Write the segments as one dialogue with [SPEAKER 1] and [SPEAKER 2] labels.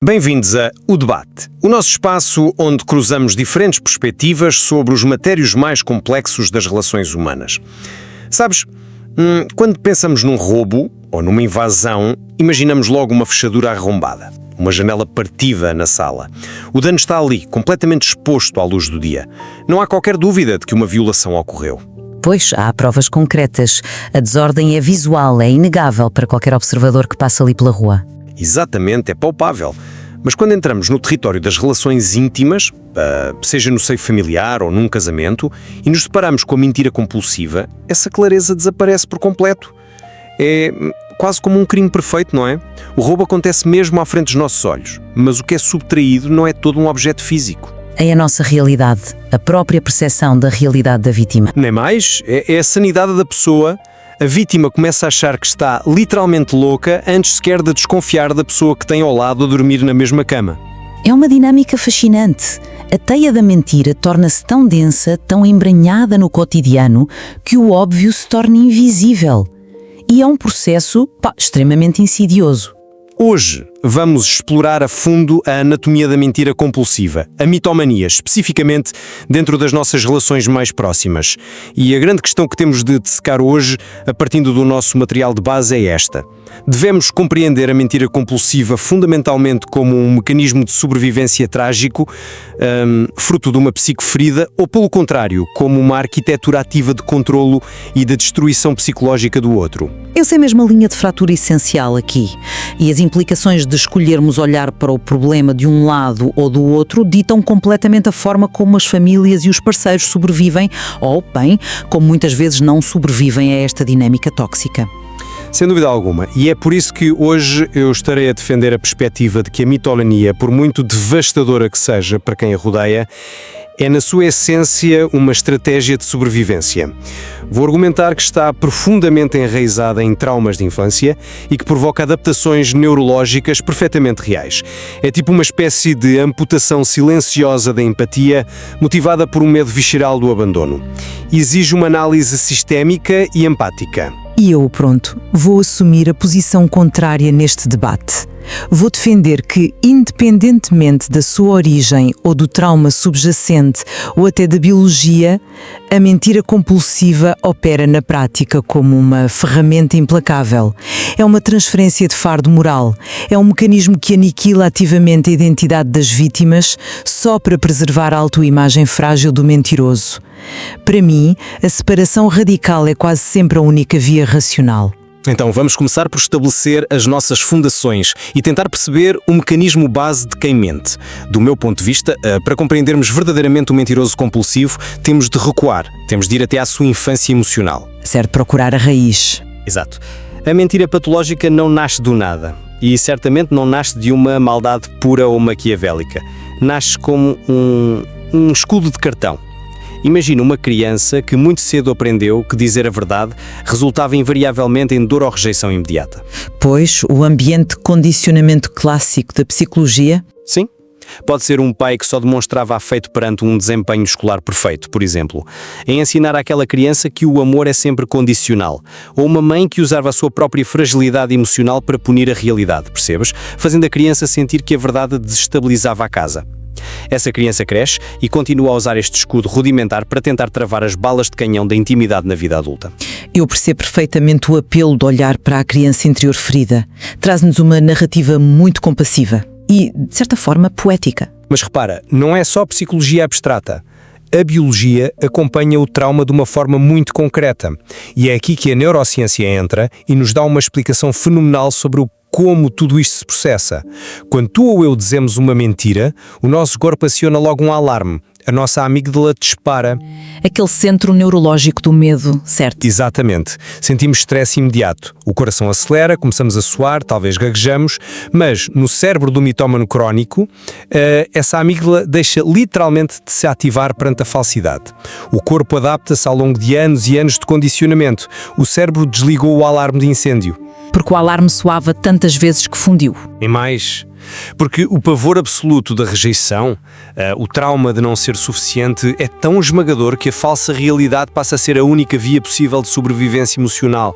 [SPEAKER 1] Bem-vindos a O Debate, o nosso espaço onde cruzamos diferentes perspectivas sobre os matérios mais complexos das relações humanas. Sabes, quando pensamos num roubo ou numa invasão, imaginamos logo uma fechadura arrombada, uma janela partida na sala. O dano está ali, completamente exposto à luz do dia. Não há qualquer dúvida de que uma violação ocorreu.
[SPEAKER 2] Pois, há provas concretas. A desordem é visual, é inegável para qualquer observador que passa ali pela rua.
[SPEAKER 1] Exatamente, é palpável. Mas quando entramos no território das relações íntimas, seja no seio familiar ou num casamento, e nos deparamos com a mentira compulsiva, essa clareza desaparece por completo. É quase como um crime perfeito, não é? O roubo acontece mesmo à frente dos nossos olhos, mas o que é subtraído não é todo um objeto físico.
[SPEAKER 2] É a nossa realidade, a própria percepção da realidade da vítima.
[SPEAKER 1] Nem mais, é a sanidade da pessoa. A vítima começa a achar que está literalmente louca antes sequer de desconfiar da pessoa que tem ao lado a dormir na mesma cama.
[SPEAKER 2] É uma dinâmica fascinante. A teia da mentira torna-se tão densa, tão embranhada no cotidiano, que o óbvio se torna invisível. E é um processo, extremamente insidioso.
[SPEAKER 1] Hoje vamos explorar a fundo a anatomia da mentira compulsiva, a mitomania, especificamente dentro das nossas relações mais próximas. E a grande questão que temos de dissecar hoje, a partir do nosso material de base, é esta. Devemos compreender a mentira compulsiva fundamentalmente como um mecanismo de sobrevivência trágico, fruto de uma psique ferida, ou pelo contrário, como uma arquitetura ativa de controlo e de destruição psicológica do outro.
[SPEAKER 2] Essa é mesmo a linha de fratura essencial aqui. E as implicações de escolhermos olhar para o problema de um lado ou do outro ditam completamente a forma como as famílias e os parceiros sobrevivem, ou, bem, como muitas vezes não sobrevivem a esta dinâmica tóxica.
[SPEAKER 1] Sem dúvida alguma, e é por isso que hoje eu estarei a defender a perspectiva de que a mitomania, por muito devastadora que seja para quem a rodeia, é na sua essência uma estratégia de sobrevivência. Vou argumentar que está profundamente enraizada em traumas de infância e que provoca adaptações neurológicas perfeitamente reais. É tipo uma espécie de amputação silenciosa da empatia, motivada por um medo visceral do abandono. Exige uma análise sistémica e empática.
[SPEAKER 3] E eu, vou assumir a posição contrária neste debate. Vou defender que, independentemente da sua origem ou do trauma subjacente ou até da biologia, a mentira compulsiva opera na prática como uma ferramenta implacável. É uma transferência de fardo moral. É um mecanismo que aniquila ativamente a identidade das vítimas só para preservar a autoimagem frágil do mentiroso. Para mim, a separação radical é quase sempre a única via racional.
[SPEAKER 1] Então vamos começar por estabelecer as nossas fundações e tentar perceber o mecanismo base de quem mente. Do meu ponto de vista, para compreendermos verdadeiramente o mentiroso compulsivo, temos de recuar, temos de ir até à sua infância emocional.
[SPEAKER 3] Certo, procurar a raiz.
[SPEAKER 1] Exato. A mentira patológica não nasce do nada e certamente não nasce de uma maldade pura ou maquiavélica. Nasce como um escudo de cartão. Imagina uma criança que muito cedo aprendeu que dizer a verdade resultava invariavelmente em dor ou rejeição imediata.
[SPEAKER 3] Pois, o ambiente de condicionamento clássico da psicologia?
[SPEAKER 1] Sim. Pode ser um pai que só demonstrava afeto perante um desempenho escolar perfeito, por exemplo, em ensinar àquela criança que o amor é sempre condicional, ou uma mãe que usava a sua própria fragilidade emocional para punir a realidade, percebes? Fazendo a criança sentir que a verdade desestabilizava a casa. Essa criança cresce e continua a usar este escudo rudimentar para tentar travar as balas de canhão da intimidade na vida adulta.
[SPEAKER 3] Eu percebo perfeitamente o apelo de olhar para a criança interior ferida. Traz-nos uma narrativa muito compassiva e, de certa forma, poética.
[SPEAKER 1] Mas repara, não é só psicologia abstrata. A biologia acompanha o trauma de uma forma muito concreta. E é aqui que a neurociência entra e nos dá uma explicação fenomenal sobre como tudo isto se processa. Quando tu ou eu dizemos uma mentira, o nosso corpo aciona logo um alarme. A nossa amígdala dispara.
[SPEAKER 3] Aquele centro neurológico do medo, certo?
[SPEAKER 1] Exatamente. Sentimos stress imediato. O coração acelera, começamos a suar, talvez gaguejamos, mas no cérebro do mitómano crónico, essa amígdala deixa literalmente de se ativar perante a falsidade. O corpo adapta-se ao longo de anos e anos de condicionamento. O cérebro desligou o alarme de incêndio.
[SPEAKER 3] Porque o alarme soava tantas vezes que fundiu.
[SPEAKER 1] E mais, Porque o pavor absoluto da rejeição, o trauma de não ser suficiente, é tão esmagador que a falsa realidade passa a ser a única via possível de sobrevivência emocional.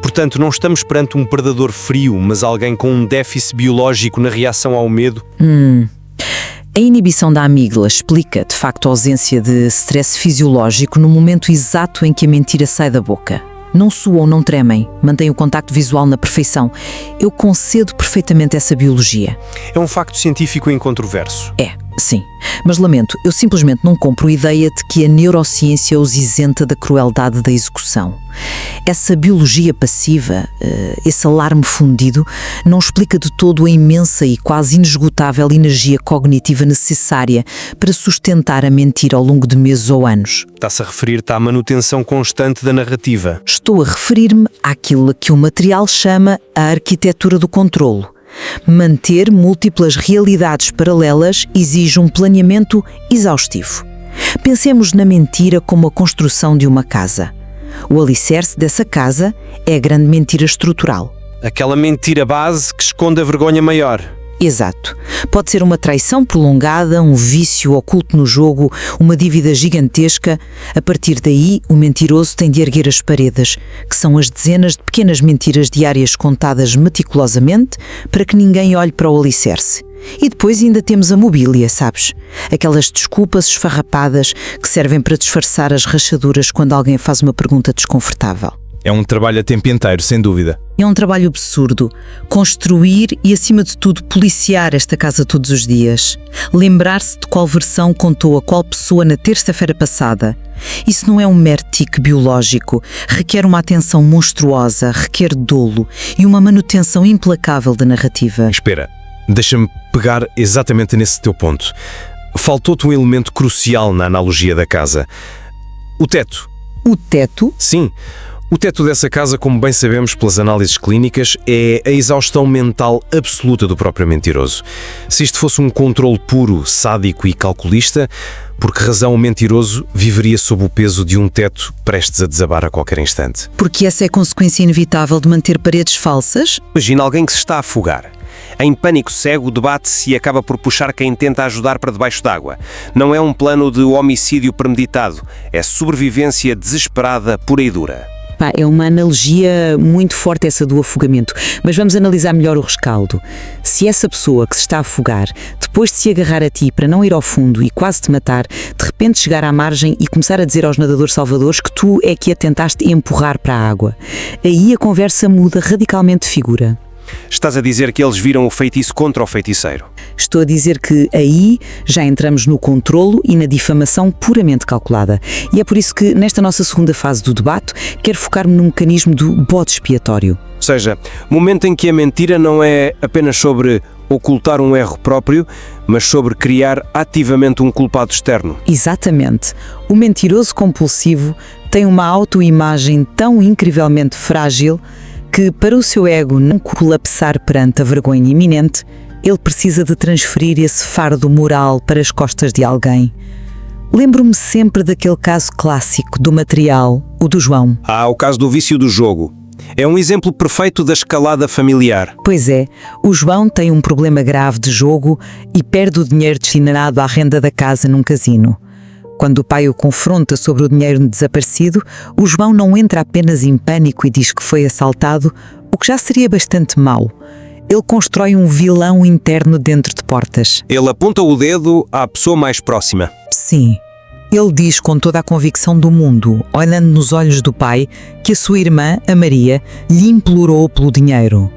[SPEAKER 1] Portanto, não estamos perante um predador frio, mas alguém com um déficit biológico na reação ao medo.
[SPEAKER 2] A inibição da amígdala explica, de facto, a ausência de stress fisiológico no momento exato em que a mentira sai da boca. Não suam, não tremem, mantêm o contacto visual na perfeição. Eu concedo perfeitamente essa biologia.
[SPEAKER 1] É um facto científico incontroverso.
[SPEAKER 2] É, sim. Mas lamento, eu simplesmente não compro a ideia de que a neurociência os isenta da crueldade da execução. Essa biologia passiva, esse alarme fundido, não explica de todo a imensa e quase inesgotável energia cognitiva necessária para sustentar a mentira ao longo de meses ou anos.
[SPEAKER 1] Está-se a referir-te à manutenção constante da narrativa.
[SPEAKER 2] Estou a referir-me àquilo que o material chama a arquitetura do controlo. Manter múltiplas realidades paralelas exige um planeamento exaustivo. Pensemos na mentira como a construção de uma casa. O alicerce dessa casa é a grande mentira estrutural.
[SPEAKER 1] Aquela mentira base que esconde a vergonha maior.
[SPEAKER 2] Exato. Pode ser uma traição prolongada, um vício oculto no jogo, uma dívida gigantesca. A partir daí, o mentiroso tem de erguer as paredes, que são as dezenas de pequenas mentiras diárias contadas meticulosamente para que ninguém olhe para o alicerce. E depois ainda temos a mobília, sabes? Aquelas desculpas esfarrapadas que servem para disfarçar as rachaduras quando alguém faz uma pergunta desconfortável.
[SPEAKER 4] É um trabalho a tempo inteiro, sem dúvida.
[SPEAKER 2] É um trabalho absurdo. Construir e, acima de tudo, policiar esta casa todos os dias. Lembrar-se de qual versão contou a qual pessoa na terça-feira passada. Isso não é um mero tique biológico. Requer uma atenção monstruosa, requer dolo e uma manutenção implacável da narrativa.
[SPEAKER 4] Espera, deixa-me pegar exatamente nesse teu ponto. Faltou-te um elemento crucial na analogia da casa. O teto.
[SPEAKER 2] O teto?
[SPEAKER 4] Sim. O teto dessa casa, como bem sabemos pelas análises clínicas, é a exaustão mental absoluta do próprio mentiroso. Se isto fosse um controle puro, sádico e calculista, por que razão o mentiroso viveria sob o peso de um teto prestes a desabar a qualquer instante?
[SPEAKER 2] Porque essa é a consequência inevitável de manter paredes falsas?
[SPEAKER 5] Imagina alguém que se está a afogar. Em pânico cego, debate-se e acaba por puxar quem tenta ajudar para debaixo d'água. Não é um plano de homicídio premeditado, é sobrevivência desesperada, pura e dura.
[SPEAKER 2] É uma analogia muito forte essa do afogamento, mas vamos analisar melhor o rescaldo. Se essa pessoa que se está a afogar, depois de se agarrar a ti para não ir ao fundo e quase te matar, de repente chegar à margem e começar a dizer aos nadadores salvadores que tu é que a tentaste empurrar para a água, aí a conversa muda radicalmente de figura.
[SPEAKER 5] Estás a dizer que eles viram o feitiço contra o feiticeiro?
[SPEAKER 2] Estou a dizer que aí já entramos no controlo e na difamação puramente calculada. E é por isso que, nesta nossa segunda fase do debate, quero focar-me no mecanismo do bode expiatório.
[SPEAKER 5] Ou seja, momento em que a mentira não é apenas sobre ocultar um erro próprio, mas sobre criar ativamente um culpado externo.
[SPEAKER 2] Exatamente. O mentiroso compulsivo tem uma autoimagem tão incrivelmente frágil que, para o seu ego não colapsar perante a vergonha iminente, ele precisa de transferir esse fardo moral para as costas de alguém. Lembro-me sempre daquele caso clássico do material, o do João.
[SPEAKER 5] O caso do vício do jogo. É um exemplo perfeito da escalada familiar.
[SPEAKER 2] Pois é, o João tem um problema grave de jogo e perde o dinheiro destinado à renda da casa num casino. Quando o pai o confronta sobre o dinheiro desaparecido, o João não entra apenas em pânico e diz que foi assaltado, o que já seria bastante mau. Ele constrói um vilão interno dentro de portas.
[SPEAKER 5] Ele aponta o dedo à pessoa mais próxima.
[SPEAKER 2] Sim. Ele diz com toda a convicção do mundo, olhando nos olhos do pai, que a sua irmã, a Maria, lhe implorou pelo dinheiro.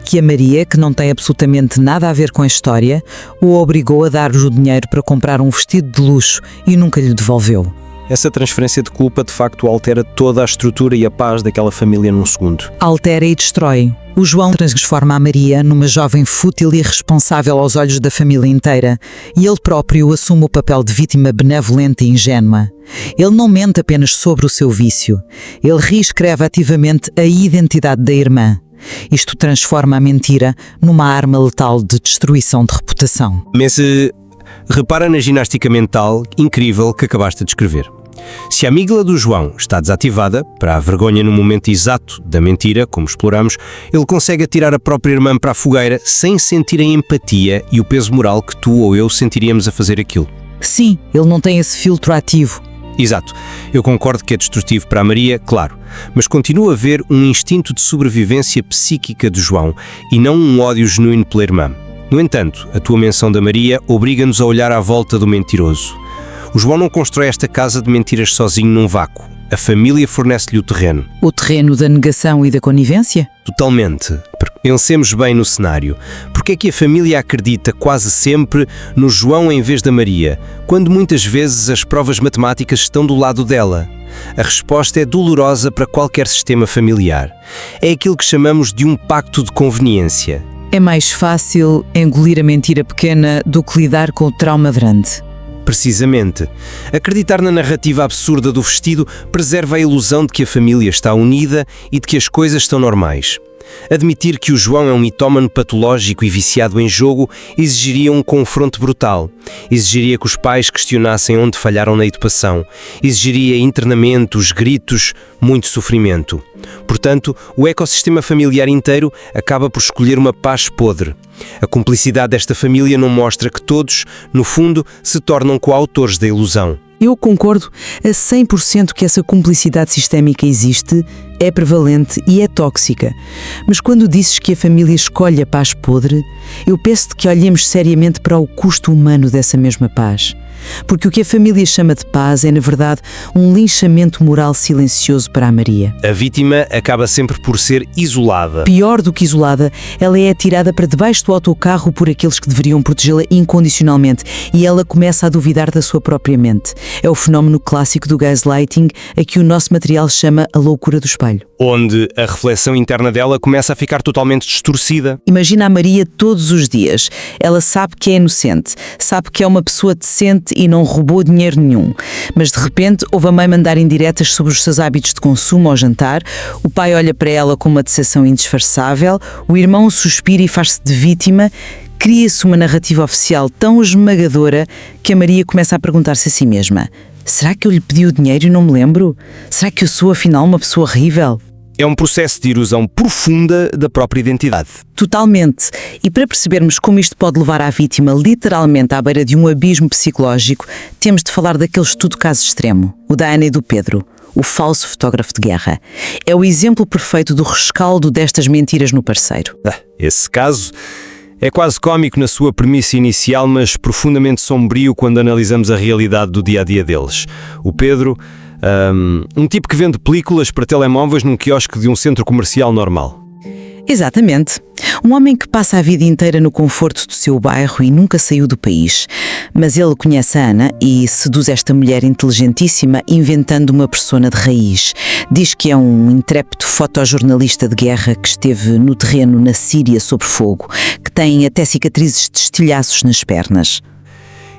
[SPEAKER 2] Que a Maria, que não tem absolutamente nada a ver com a história, o obrigou a dar-lhe o dinheiro para comprar um vestido de luxo e nunca lhe devolveu.
[SPEAKER 5] Essa transferência de culpa de facto altera toda a estrutura e a paz daquela família num segundo.
[SPEAKER 2] Altera e destrói. O João transforma a Maria numa jovem fútil e irresponsável aos olhos da família inteira, e ele próprio assume o papel de vítima benevolente e ingênua. Ele não mente apenas sobre o seu vício, ele reescreve ativamente a identidade da irmã. Isto transforma a mentira numa arma letal de destruição de reputação.
[SPEAKER 5] Mas repara na ginástica mental incrível que acabaste de descrever.
[SPEAKER 1] Se a amígdala do João está desativada, para a vergonha no momento exato da mentira, como exploramos, ele consegue atirar a própria irmã para a fogueira sem sentir a empatia e o peso moral que tu ou eu sentiríamos a fazer aquilo.
[SPEAKER 2] Sim, ele não tem esse filtro ativo.
[SPEAKER 1] Exato. Eu concordo que é destrutivo para a Maria, claro, mas continua a haver um instinto de sobrevivência psíquica de João e não um ódio genuíno pela irmã. No entanto, a tua menção da Maria obriga-nos a olhar à volta do mentiroso. O João não constrói esta casa de mentiras sozinho num vácuo. A família fornece-lhe o terreno.
[SPEAKER 2] O terreno da negação e da conivência?
[SPEAKER 1] Totalmente. Pensemos bem no cenário. Porque é que a família acredita quase sempre no João em vez da Maria, quando muitas vezes as provas matemáticas estão do lado dela? A resposta é dolorosa para qualquer sistema familiar. É aquilo que chamamos de um pacto de conveniência.
[SPEAKER 2] É mais fácil engolir a mentira pequena do que lidar com o trauma grande.
[SPEAKER 1] Precisamente. Acreditar na narrativa absurda do vestido preserva a ilusão de que a família está unida e de que as coisas estão normais. Admitir que o João é um mitómano patológico e viciado em jogo exigiria um confronto brutal. Exigiria que os pais questionassem onde falharam na educação. Exigiria internamentos, gritos, muito sofrimento. Portanto, o ecossistema familiar inteiro acaba por escolher uma paz podre. A cumplicidade desta família não mostra que todos, no fundo, se tornam coautores da ilusão.
[SPEAKER 2] Eu concordo a 100% que essa cumplicidade sistémica existe, é prevalente e é tóxica. Mas quando dizes que a família escolhe a paz podre, eu peço-te que olhemos seriamente para o custo humano dessa mesma paz. Porque o que a família chama de paz é, na verdade, um linchamento moral silencioso para a Maria.
[SPEAKER 1] A vítima acaba sempre por ser isolada.
[SPEAKER 2] Pior do que isolada, ela é atirada para debaixo do autocarro por aqueles que deveriam protegê-la incondicionalmente e ela começa a duvidar da sua própria mente. É o fenómeno clássico do gaslighting, a que o nosso material chama a loucura do espelho.
[SPEAKER 1] Onde a reflexão interna dela começa a ficar totalmente distorcida.
[SPEAKER 2] Imagina a Maria todos os dias. Ela sabe que é inocente, sabe que é uma pessoa decente e não roubou dinheiro nenhum. Mas de repente ouve a mãe mandar indiretas sobre os seus hábitos de consumo ao jantar, o pai olha para ela com uma decepção indisfarçável, o irmão suspira e faz-se de vítima. Cria-se uma narrativa oficial tão esmagadora que a Maria começa a perguntar-se a si mesma: será que eu lhe pedi o dinheiro e não me lembro? Será que eu sou afinal uma pessoa horrível?
[SPEAKER 1] É um processo de erosão profunda da própria identidade.
[SPEAKER 2] Totalmente. E para percebermos como isto pode levar a vítima literalmente à beira de um abismo psicológico, temos de falar daquele estudo caso extremo, o da Ana e do Pedro, o falso fotógrafo de guerra. É o exemplo perfeito do rescaldo destas mentiras no parceiro.
[SPEAKER 1] Esse caso é quase cómico na sua premissa inicial, mas profundamente sombrio quando analisamos a realidade do dia-a-dia deles. O Pedro, um tipo que vende películas para telemóveis num quiosque de um centro comercial normal.
[SPEAKER 2] Exatamente. Um homem que passa a vida inteira no conforto do seu bairro e nunca saiu do país. Mas ele conhece a Ana e seduz esta mulher inteligentíssima inventando uma persona de raiz. Diz que é um intrépido fotojornalista de guerra que esteve no terreno na Síria sob fogo, que tem até cicatrizes de estilhaços nas pernas.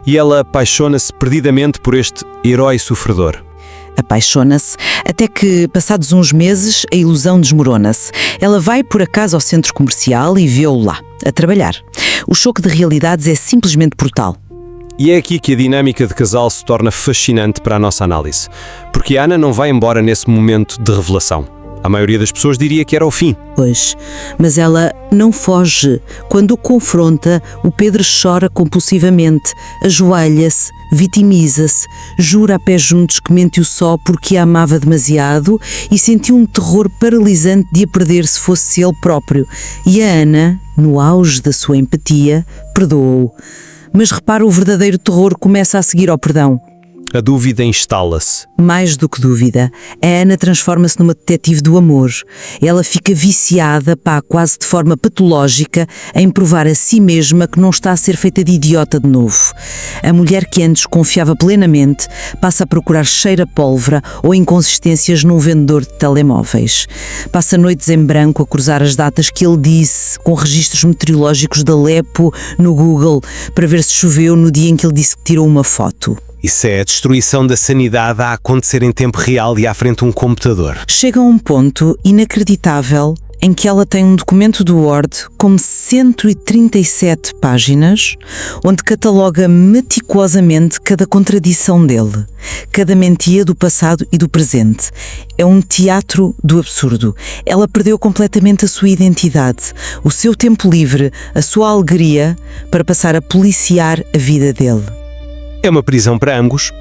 [SPEAKER 1] E ela apaixona-se perdidamente por este herói sofredor.
[SPEAKER 2] Apaixona-se, até que, passados uns meses, a ilusão desmorona-se. Ela vai por acaso ao centro comercial e vê-o lá, a trabalhar. O choque de realidades é simplesmente brutal.
[SPEAKER 1] E é aqui que a dinâmica de casal se torna fascinante para a nossa análise. Porque a Ana não vai embora nesse momento de revelação. A maioria das pessoas diria que era o fim.
[SPEAKER 2] Pois, mas ela não foge. Quando o confronta, o Pedro chora compulsivamente, ajoelha-se, vitimiza-se, jura a pés juntos que mentiu só porque a amava demasiado e sentiu um terror paralisante de a perder se fosse ele próprio. E a Ana, no auge da sua empatia, perdoa-o. Mas repara, o verdadeiro terror começa a seguir ao perdão.
[SPEAKER 1] A dúvida instala-se.
[SPEAKER 2] Mais do que dúvida, a Ana transforma-se numa detetive do amor. Ela fica viciada, quase de forma patológica, em provar a si mesma que não está a ser feita de idiota de novo. A mulher que antes confiava plenamente passa a procurar cheira-pólvora ou inconsistências num vendedor de telemóveis. Passa noites em branco a cruzar as datas que ele disse com registros meteorológicos de Alepo no Google para ver se choveu no dia em que ele disse que tirou uma foto.
[SPEAKER 1] Isso é a destruição da sanidade a acontecer em tempo real e à frente de um computador.
[SPEAKER 2] Chega a um ponto inacreditável em que ela tem um documento do Word com 137 páginas, onde cataloga meticulosamente cada contradição dele, cada mentira do passado e do presente. É um teatro do absurdo. Ela perdeu completamente a sua identidade, o seu tempo livre, a sua alegria, para passar a policiar a vida dele.
[SPEAKER 1] É uma prisão para ambos.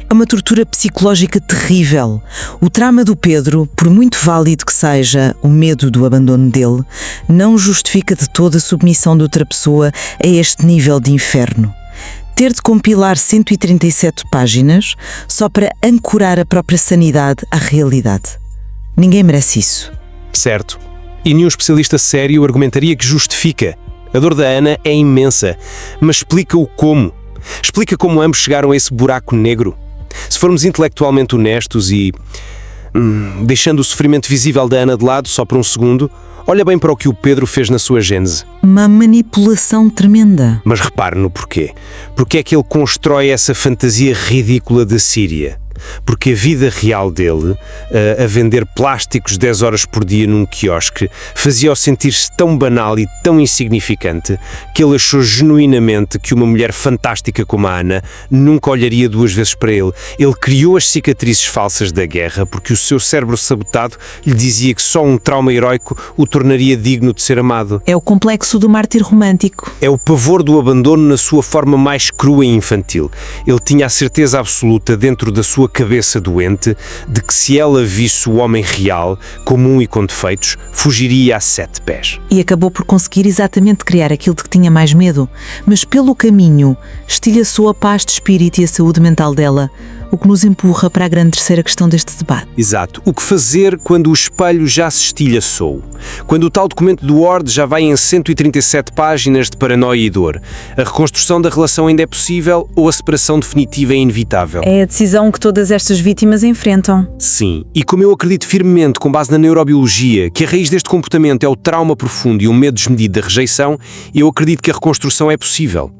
[SPEAKER 2] É uma tortura psicológica terrível. O trauma do Pedro, por muito válido que seja o medo do abandono dele, não justifica de toda a submissão de outra pessoa a este nível de inferno. Ter de compilar 137 páginas só para ancorar a própria sanidade à realidade. Ninguém merece isso.
[SPEAKER 1] Certo. E nenhum especialista sério argumentaria que justifica. A dor da Ana é imensa, mas explica o como. Explica como ambos chegaram a esse buraco negro. Se formos intelectualmente honestos e deixando o sofrimento visível da Ana de lado só por um segundo, olha bem para o que o Pedro fez na sua gênese.
[SPEAKER 2] Uma manipulação tremenda.
[SPEAKER 1] Mas repare no porquê. Porque é que ele constrói essa fantasia ridícula da Síria? Porque a vida real dele, a vender plásticos 10 horas por dia num quiosque, fazia-o sentir-se tão banal e tão insignificante que ele achou genuinamente que uma mulher fantástica como a Ana nunca olharia duas vezes para ele. Ele criou as cicatrizes falsas da guerra porque o seu cérebro sabotado lhe dizia que só um trauma heroico o tornaria digno de ser amado.
[SPEAKER 3] É o complexo do mártir romântico.
[SPEAKER 1] É o pavor do abandono na sua forma mais crua e infantil. Ele tinha a certeza absoluta dentro da sua cabeça doente de que se ela visse o homem real, comum e com defeitos, fugiria a 7 pés.
[SPEAKER 3] E acabou por conseguir exatamente criar aquilo de que tinha mais medo, mas pelo caminho estilhaçou a paz de espírito e a saúde mental dela, o que nos empurra para a grande terceira questão deste debate.
[SPEAKER 1] Exato. O que fazer quando o espelho já se estilhaçou? Quando o tal documento do Word já vai em 137 páginas de paranoia e dor? A reconstrução da relação ainda é possível ou a separação definitiva é inevitável?
[SPEAKER 3] É a decisão que todas estas vítimas enfrentam.
[SPEAKER 1] Sim, e como eu acredito firmemente, com base na neurobiologia, que a raiz deste comportamento é o trauma profundo e o medo desmedido da rejeição, eu acredito que a reconstrução é possível.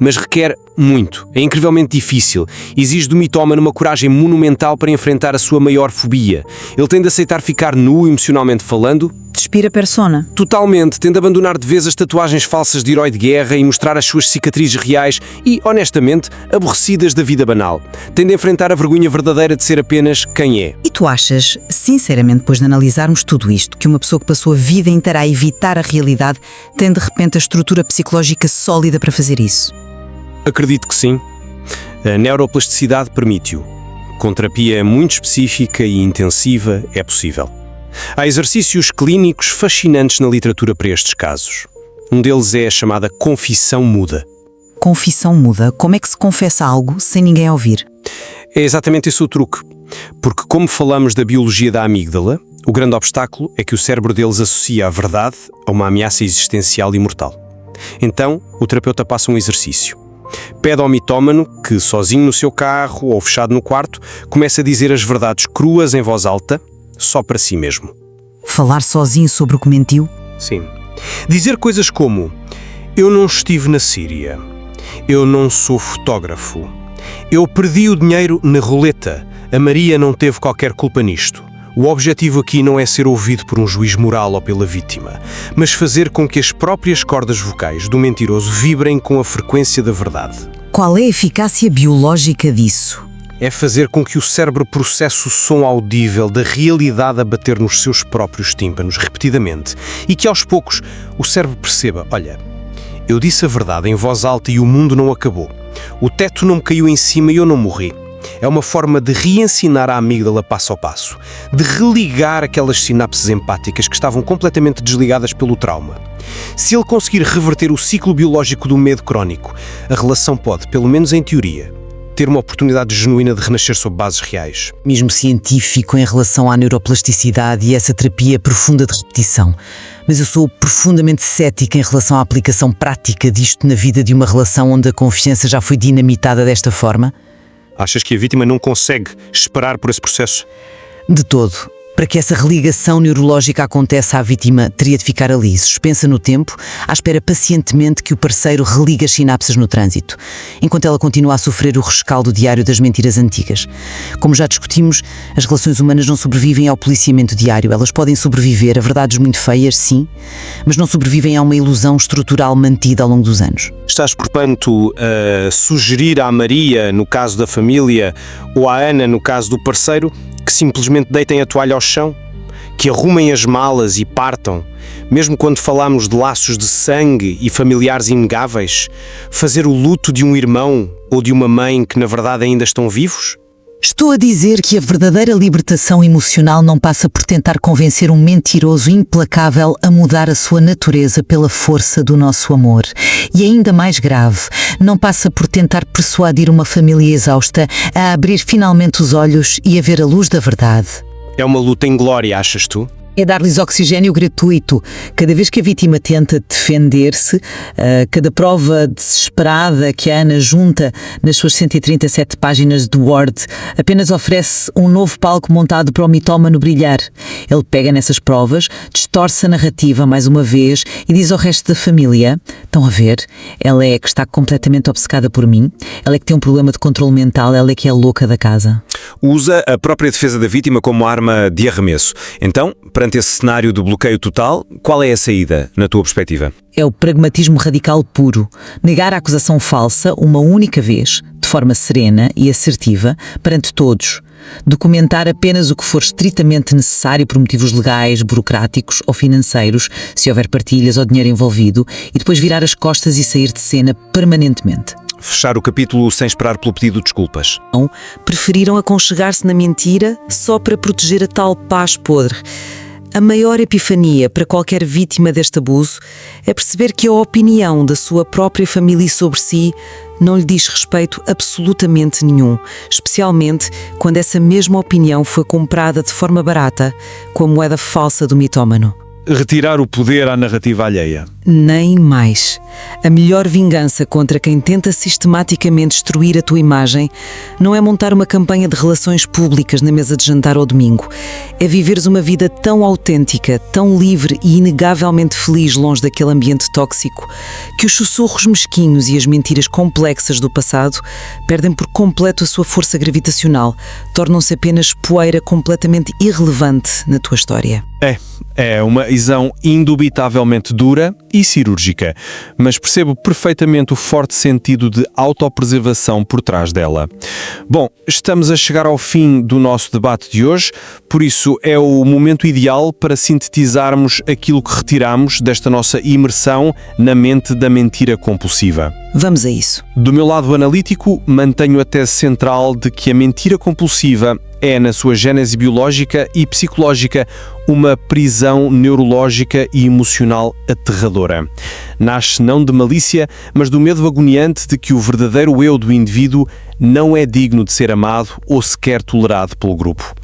[SPEAKER 1] Mas requer muito, é incrivelmente difícil, exige do mitómano uma coragem monumental para enfrentar a sua maior fobia. Ele tem de aceitar ficar nu, emocionalmente falando.
[SPEAKER 3] Despir a persona.
[SPEAKER 1] Totalmente, tem de abandonar de vez as tatuagens falsas de herói de guerra e mostrar as suas cicatrizes reais e, honestamente, aborrecidas da vida banal. Tem de enfrentar a vergonha verdadeira de ser apenas quem é.
[SPEAKER 2] E tu achas, sinceramente, depois de analisarmos tudo isto, que uma pessoa que passou a vida inteira a evitar a realidade tem de repente a estrutura psicológica sólida para fazer isso?
[SPEAKER 1] Acredito que sim. A neuroplasticidade permite-o. Com terapia muito específica e intensiva é possível. Há exercícios clínicos fascinantes na literatura para estes casos. Um deles é a chamada confissão muda.
[SPEAKER 2] Confissão muda? Como é que se confessa algo sem ninguém ouvir?
[SPEAKER 1] É exatamente esse o truque. Porque, como falamos da biologia da amígdala, o grande obstáculo é que o cérebro deles associa a verdade a uma ameaça existencial e mortal. Então, o terapeuta passa um exercício. Pede ao mitómano que, sozinho no seu carro ou fechado no quarto, comece a dizer as verdades cruas em voz alta, só para si mesmo.
[SPEAKER 2] Falar sozinho sobre o que mentiu?
[SPEAKER 1] Sim. Dizer coisas como: eu não estive na Síria, eu não sou fotógrafo, eu perdi o dinheiro na roleta, a Maria não teve qualquer culpa nisto. O objetivo aqui não é ser ouvido por um juiz moral ou pela vítima, mas fazer com que as próprias cordas vocais do mentiroso vibrem com a frequência da verdade.
[SPEAKER 2] Qual é a eficácia biológica disso?
[SPEAKER 1] É fazer com que o cérebro processe o som audível da realidade a bater nos seus próprios tímpanos repetidamente e que aos poucos o cérebro perceba: olha, eu disse a verdade em voz alta e o mundo não acabou. O teto não me caiu em cima e eu não morri. É uma forma de reensinar a amígdala passo a passo, de religar aquelas sinapses empáticas que estavam completamente desligadas pelo trauma. Se ele conseguir reverter o ciclo biológico do medo crónico, a relação pode, pelo menos em teoria, ter uma oportunidade genuína de renascer sob bases reais.
[SPEAKER 2] Mesmo científico em relação à neuroplasticidade e essa terapia profunda de repetição. Mas eu sou profundamente cética em relação à aplicação prática disto na vida de uma relação onde a confiança já foi dinamitada desta forma.
[SPEAKER 1] Achas que a vítima não consegue esperar por esse processo?
[SPEAKER 2] De todo. Para que essa religação neurológica aconteça, a vítima teria de ficar ali, suspensa no tempo, à espera pacientemente que o parceiro religue as sinapses no trânsito, enquanto ela continua a sofrer o rescaldo diário das mentiras antigas. Como já discutimos, as relações humanas não sobrevivem ao policiamento diário. Elas podem sobreviver a verdades muito feias, sim, mas não sobrevivem a uma ilusão estrutural mantida ao longo dos anos.
[SPEAKER 1] Estás, portanto, a sugerir à Maria, no caso da família, ou à Ana, no caso do parceiro, que simplesmente deitem a toalha ao chão? Que arrumem as malas e partam? Mesmo quando falamos de laços de sangue e familiares inegáveis? Fazer o luto de um irmão ou de uma mãe que na verdade ainda estão vivos?
[SPEAKER 2] Estou a dizer que a verdadeira libertação emocional não passa por tentar convencer um mentiroso implacável a mudar a sua natureza pela força do nosso amor. E ainda mais grave, não passa por tentar persuadir uma família exausta a abrir finalmente os olhos e a ver a luz da verdade.
[SPEAKER 1] É uma luta em glória, achas tu?
[SPEAKER 2] É dar-lhes oxigênio gratuito. Cada vez que a vítima tenta defender-se, cada prova desesperada que a Ana junta nas suas 137 páginas do Word apenas oferece um novo palco montado para o mitómano brilhar. Ele pega nessas provas, distorce a narrativa mais uma vez e diz ao resto da família: estão a ver, ela é que está completamente obcecada por mim, ela é que tem um problema de controle mental, ela é que é louca da casa.
[SPEAKER 4] Usa a própria defesa da vítima como arma de arremesso. Então, perante esse cenário de bloqueio total, qual é a saída, na tua perspectiva?
[SPEAKER 2] É o pragmatismo radical puro. Negar a acusação falsa uma única vez, de forma serena e assertiva, perante todos. Documentar apenas o que for estritamente necessário por motivos legais, burocráticos ou financeiros, se houver partilhas ou dinheiro envolvido, e depois virar as costas e sair de cena permanentemente.
[SPEAKER 4] Fechar o capítulo sem esperar pelo pedido de desculpas.
[SPEAKER 2] Preferiram aconchegar-se na mentira só para proteger a tal paz podre. A maior epifania para qualquer vítima deste abuso é perceber que a opinião da sua própria família sobre si não lhe diz respeito absolutamente nenhum, especialmente quando essa mesma opinião foi comprada de forma barata com a moeda falsa do mitómano.
[SPEAKER 6] Retirar o poder à narrativa alheia.
[SPEAKER 2] Nem mais. A melhor vingança contra quem tenta sistematicamente destruir a tua imagem não é montar uma campanha de relações públicas na mesa de jantar ao domingo. É viveres uma vida tão autêntica, tão livre e inegavelmente feliz longe daquele ambiente tóxico, que os sussurros mesquinhos e as mentiras complexas do passado perdem por completo a sua força gravitacional, tornam-se apenas poeira completamente irrelevante na tua história.
[SPEAKER 6] É uma visão indubitavelmente dura e cirúrgica, mas percebo perfeitamente o forte sentido de autopreservação por trás dela. Bom, estamos a chegar ao fim do nosso debate de hoje, por isso é o momento ideal para sintetizarmos aquilo que retiramos desta nossa imersão na mente da mentira compulsiva.
[SPEAKER 2] Vamos a isso.
[SPEAKER 6] Do meu lado analítico, mantenho a tese central de que a mentira compulsiva é, na sua gênese biológica e psicológica, uma prisão neurológica e emocional aterradora. Nasce não de malícia, mas do medo agoniante de que o verdadeiro eu do indivíduo não é digno de ser amado ou sequer tolerado pelo grupo.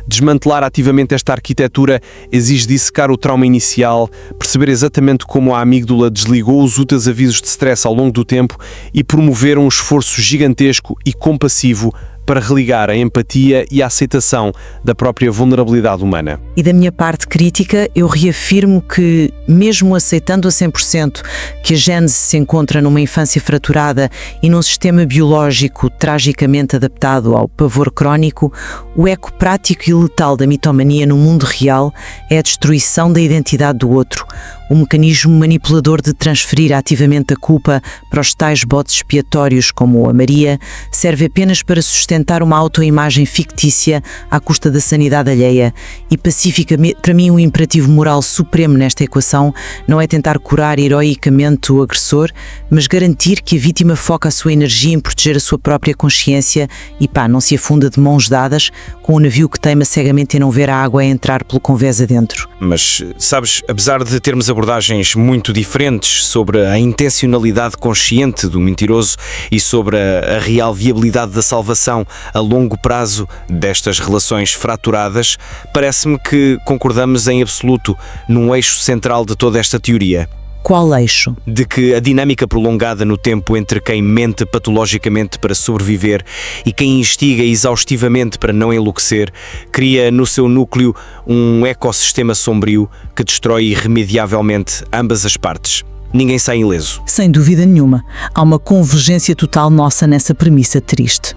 [SPEAKER 6] Desmantelar ativamente esta arquitetura exige dissecar o trauma inicial, perceber exatamente como a amígdala desligou os úteis avisos de stress ao longo do tempo e promover um esforço gigantesco e compassivo para religar a empatia e a aceitação da própria vulnerabilidade humana.
[SPEAKER 3] E da minha parte crítica, eu reafirmo que, mesmo aceitando a 100% que a gênese se encontra numa infância fraturada e num sistema biológico tragicamente adaptado ao pavor crónico, o eco prático e letal da mitomania no mundo real é a destruição da identidade do outro, um mecanismo manipulador de transferir ativamente a culpa para os tais botes expiatórios como a Maria serve apenas para sustentar uma autoimagem fictícia à custa da sanidade alheia e pacifica. Para mim, o imperativo moral supremo nesta equação não é tentar curar heroicamente o agressor, mas garantir que a vítima foca a sua energia em proteger a sua própria consciência e não se afunda de mãos dadas com o navio que teima cegamente em não ver a água a entrar pelo convés adentro.
[SPEAKER 4] Mas, sabes, apesar de termos abordagens muito diferentes sobre a intencionalidade consciente do mentiroso e sobre a real viabilidade da salvação a longo prazo destas relações fraturadas, parece-me que concordamos em absoluto num eixo central de toda esta teoria.
[SPEAKER 2] Qual eixo?
[SPEAKER 1] De que a dinâmica prolongada no tempo entre quem mente patologicamente para sobreviver e quem instiga exaustivamente para não enlouquecer cria no seu núcleo um ecossistema sombrio que destrói irremediavelmente ambas as partes. Ninguém sai ileso.
[SPEAKER 2] Sem dúvida nenhuma, há uma convergência total nossa nessa premissa triste.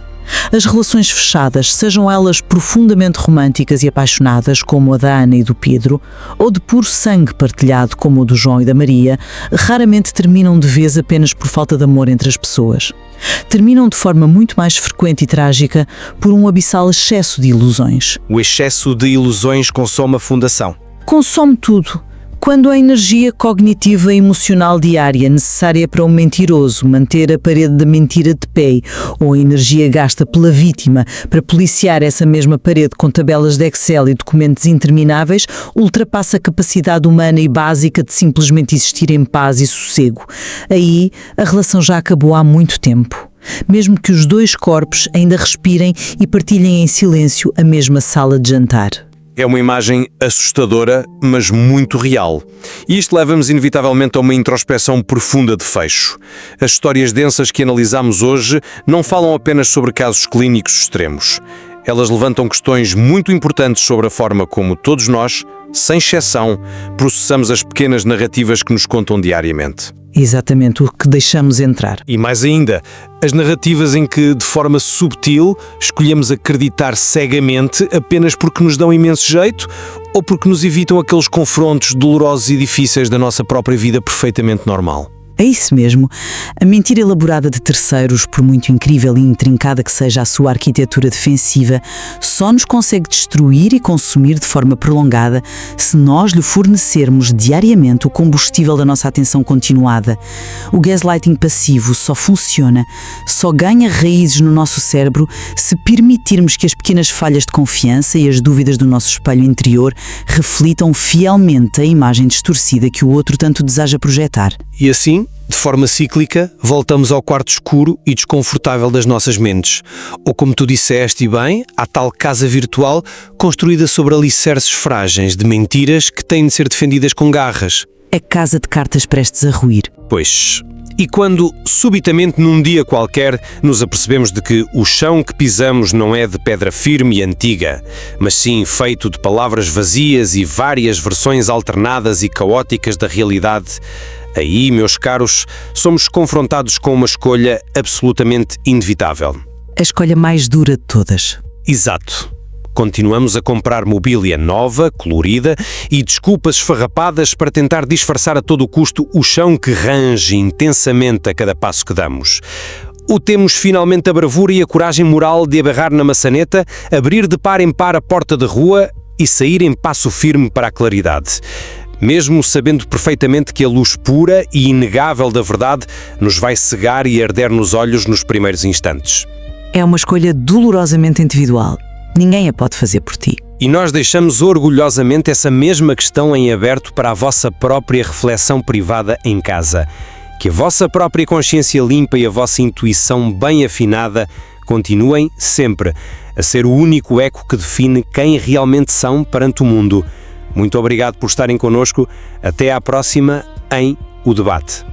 [SPEAKER 2] As relações fechadas, sejam elas profundamente românticas e apaixonadas, como a da Ana e do Pedro, ou de puro sangue partilhado, como o do João e da Maria, raramente terminam de vez apenas por falta de amor entre as pessoas. Terminam de forma muito mais frequente e trágica por um abissal excesso de ilusões.
[SPEAKER 1] O excesso de ilusões consome a fundação.
[SPEAKER 2] Consome tudo. Quando a energia cognitiva e emocional diária necessária para um mentiroso manter a parede da mentira de pé, ou a energia gasta pela vítima para policiar essa mesma parede com tabelas de Excel e documentos intermináveis, ultrapassa a capacidade humana e básica de simplesmente existir em paz e sossego. Aí, a relação já acabou há muito tempo. Mesmo que os dois corpos ainda respirem e partilhem em silêncio a mesma sala de jantar.
[SPEAKER 1] É uma imagem assustadora, mas muito real. E isto leva-nos inevitavelmente a uma introspeção profunda de fecho. As histórias densas que analisamos hoje não falam apenas sobre casos clínicos extremos. Elas levantam questões muito importantes sobre a forma como todos nós, sem exceção, processamos as pequenas narrativas que nos contam diariamente.
[SPEAKER 2] Exatamente o que deixamos entrar.
[SPEAKER 1] E mais ainda, as narrativas em que, de forma subtil, escolhemos acreditar cegamente apenas porque nos dão imenso jeito ou porque nos evitam aqueles confrontos dolorosos e difíceis da nossa própria vida perfeitamente normal.
[SPEAKER 2] É isso mesmo. A mentira elaborada de terceiros, por muito incrível e intrincada que seja a sua arquitetura defensiva, só nos consegue destruir e consumir de forma prolongada se nós lhe fornecermos diariamente o combustível da nossa atenção continuada. O gaslighting passivo só funciona, só ganha raízes no nosso cérebro se permitirmos que as pequenas falhas de confiança e as dúvidas do nosso espelho interior reflitam fielmente a imagem distorcida que o outro tanto deseja projetar.
[SPEAKER 1] E assim, de forma cíclica, voltamos ao quarto escuro e desconfortável das nossas mentes. Ou como tu disseste e bem, à tal casa virtual construída sobre alicerces frágeis de mentiras que têm de ser defendidas com garras.
[SPEAKER 2] A casa de cartas prestes a ruir.
[SPEAKER 1] Pois. E quando, subitamente num dia qualquer, nos apercebemos de que o chão que pisamos não é de pedra firme e antiga, mas sim feito de palavras vazias e várias versões alternadas e caóticas da realidade, aí, meus caros, somos confrontados com uma escolha absolutamente inevitável.
[SPEAKER 2] A escolha mais dura de todas.
[SPEAKER 1] Exato. Continuamos a comprar mobília nova, colorida e desculpas esfarrapadas para tentar disfarçar a todo o custo o chão que range intensamente a cada passo que damos. Ou temos finalmente a bravura e a coragem moral de agarrar na maçaneta, abrir de par em par a porta da rua e sair em passo firme para a claridade, mesmo sabendo perfeitamente que a luz pura e inegável da verdade nos vai cegar e arder nos olhos nos primeiros instantes.
[SPEAKER 2] É uma escolha dolorosamente individual. Ninguém a pode fazer por ti.
[SPEAKER 1] E nós deixamos orgulhosamente essa mesma questão em aberto para a vossa própria reflexão privada em casa. Que a vossa própria consciência limpa e a vossa intuição bem afinada continuem sempre a ser o único eco que define quem realmente são perante o mundo. Muito obrigado por estarem connosco. Até à próxima em O Debate.